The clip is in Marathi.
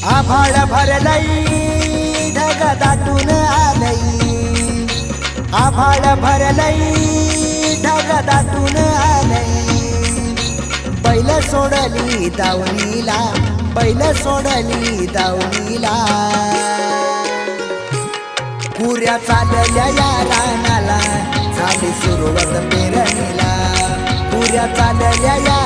आभाळ भरलई ढग दाटून आलई, आभाळ भरलई ढग दाटून आलई. बैल सोडली दावणीला, बैल सोडली दावणीला. कुऱ्या चालल्या या रानाला, झाली सुरुवात पेरणीला. कुऱ्या चालल्या या